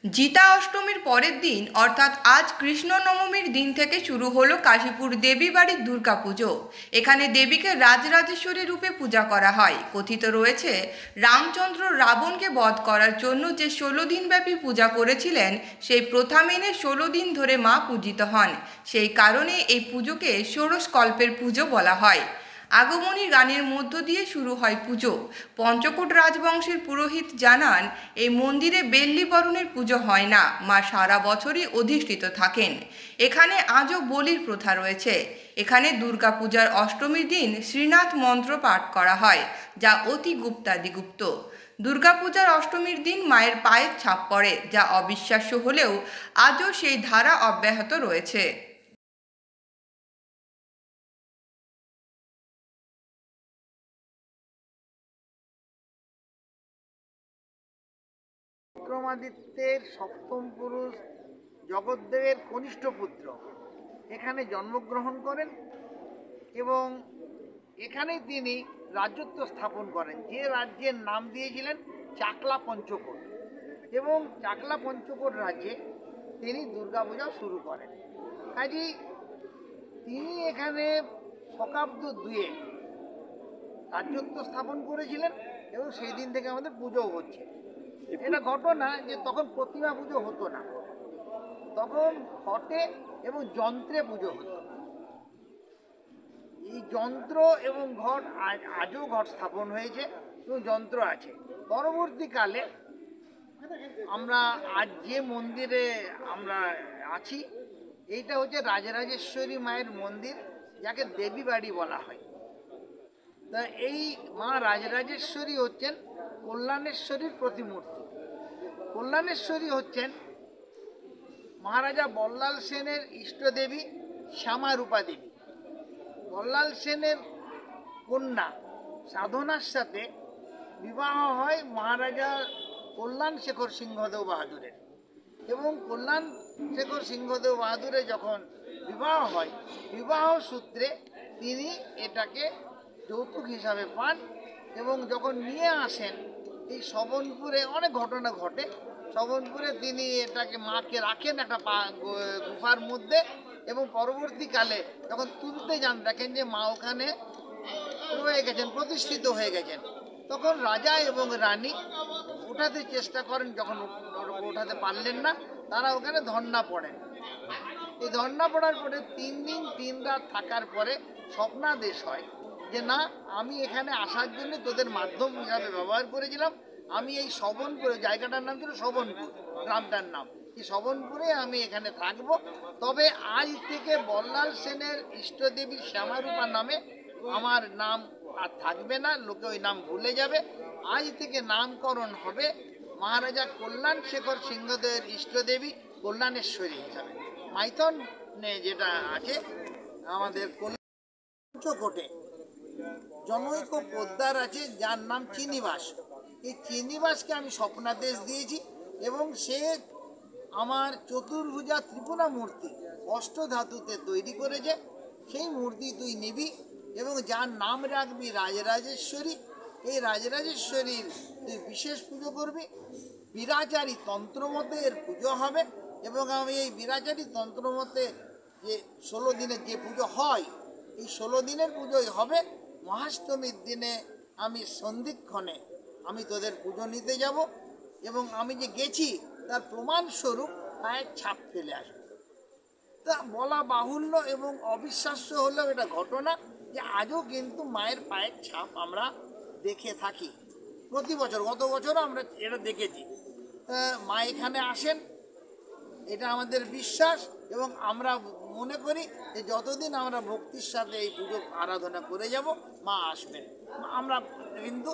জিতা অষ্টমীর পরের দিন অর্থাৎ আজ কৃষ্ণ নবমীর দিন থেকে শুরু হলো কাশীপুর দেবী বাড়ির দুর্গাপুজো। এখানে দেবীকে রাজরাজেশ্বরী রূপে পূজা করা হয়। কথিত রয়েছে, রামচন্দ্র রাবণকে বধ করার জন্য যে 16 দিনব্যাপী পূজা করেছিলেন, সেই প্রথা মেনে 16 দিন ধরে মা পূজিত হন। সেই কারণে এই পুজোকে ষোড়শকল্পের পুজো বলা হয়। আগমনী গানের মধ্য দিয়ে শুরু হয় পুজো। পঞ্চকোট রাজবংশের পুরোহিত জানান, এই মন্দিরে বেল্লি বরণের পুজো হয় না, মা সারা বছরই অধিষ্ঠিত থাকেন। এখানে আজও বলির প্রথা রয়েছে। এখানে দুর্গাপূজার অষ্টমীর দিন শ্রীনাথ মন্ত্র পাঠ করা হয়, যা অতি গুপ্তাদিগুপ্ত। দুর্গাপূজার অষ্টমীর দিন মায়ের পায়ের ছাপ পড়ে, যা অবিশ্বাস্য হলেও আজও সেই ধারা অব্যাহত রয়েছে। বিক্রমাদিত্যের সপ্তম পুরুষ জগদ্দেবের কনিষ্ঠ পুত্র এখানে জন্মগ্রহণ করেন এবং এখানেই তিনি রাজত্ব স্থাপন করেন, যে রাজ্যের নাম দিয়েছিলেন চাকলা পঞ্চকোট। এবং চাকলা পঞ্চকোট রাজ্যে তিনি দুর্গাপূজা শুরু করেন। কাজেই তিনি এখানে শকাব্দ দুয়ে রাজত্ব স্থাপন করেছিলেন এবং সেই দিন থেকে আমাদের পুজো হচ্ছে। এটা ঘটনা যে তখন প্রতিমা পুজো হতো না, তখন ঘটে এবং যন্ত্রে পুজো হতো। এই যন্ত্র এবং ঘট আজও ঘট স্থাপন হয়েছে এবং যন্ত্র আছে। পরবর্তীকালে আমরা আজ যে মন্দিরে আমরা আছি, এইটা হচ্ছে রাজরাজেশ্বরী মায়ের মন্দির, যাকে দেবী বাড়ি বলা হয়। তা এই মা রাজরাজেশ্বরী হচ্ছেন কল্যাণেশ্বরীর প্রতিমূর্তি। কল্যাণেশ্বরী হচ্ছেন মহারাজা বল্লাল সেনের ইষ্টদেবী শ্যামারূপা দেবী। বল্লাল সেনের কন্যা সাধনার সাথে বিবাহ হয় মহারাজা কল্যাণ শেখর সিংহদেও বাহাদুরের। এবং কল্যাণ শেখর সিংহদেও বাহাদুরের যখন বিবাহ হয়, বিবাহ সূত্রে তিনি এটাকে যৌতুক হিসাবে পান এবং যখন নিয়ে আসেন এই শবনপুরে অনেক ঘটনা ঘটে। শবনপুরে তিনি এটাকে মাকে রাখেন একটা গুফার মধ্যে এবং পরবর্তীকালে যখন তুলতে যান দেখেন যে মা ওখানে রয়ে গেছেন, প্রতিষ্ঠিত হয়ে গেছেন। তখন রাজা এবং রানী উঠাতে চেষ্টা করেন, যখন ওঠাতে পারলেন না, তারা ওখানে ধর্ণা পড়েন। এই ধর্ণা পড়ার পরে 3 দিন 3 রাত থাকার পরে স্বপ্নাদেশ হয় যে না, আমি এখানে আসার জন্য তোদের মাধ্যম হিসাবে ব্যবহার করেছিলাম। আমি এই শবনপুরে, জায়গাটার নাম ছিল শবনপুর, গ্রামটার নাম, এই শবনপুরে আমি এখানে থাকব। তবে আজ থেকে বল্লাল সেনের ইষ্টদেবী শ্যামারূপা নামে আমার নাম আর থাকবে না, লোকে ওই নাম ভুলে যাবে। আজ থেকে নামকরণ হবে মহারাজা কল্যাণ শেখর সিংহদেবের ইষ্টদেবী কল্যাণেশ্বরী হিসাবে। মাইথনে যেটা আছে আমাদের পঞ্চকোটে জনৈক পোদ্দার আছে, যার নাম চিনিবাস। এই চিনিবাসকে আমি স্বপ্নাদেশ দিয়েছি এবং সে আমার চতুর্ভুজা ত্রিপুরা মূর্তি অষ্টধাতুতে তৈরি করেছে। সেই মূর্তি তুই নিবি এবং যার নাম রাখবি রাজরাজেশ্বরী। এই রাজরাজেশ্বরীর তুই বিশেষ পুজো করবি। বিরাচারী তন্ত্রমতে এর পুজো হবে এবং আমি এই বিরাচারী তন্ত্রমতে যে 16 দিনের যে পুজো হয়, এই 16 দিনের পুজোই হবে। মহাষ্টমীর দিনে আমি সন্ধিক্ষণে আমি তোদের পুজো নিতে যাব এবং আমি যে গেছি তার প্রমাণস্বরূপ পায়ের ছাপ ফেলে আসবো। তা বলা বাহুল্য এবং অবিশ্বাস্য হলেও এটা ঘটনা যে আজও কিন্তু মায়ের পায়ের ছাপ আমরা দেখে থাকি প্রতি বছর। গত বছরও আমরা এটা দেখেছি। মা এখানে আসেন, এটা আমাদের বিশ্বাস এবং আমরা মনে করি যে যতদিন আমরা ভক্তির সাথে এই পুজো আরাধনা করে যাব, মা আসবেন। আমরা কিন্তু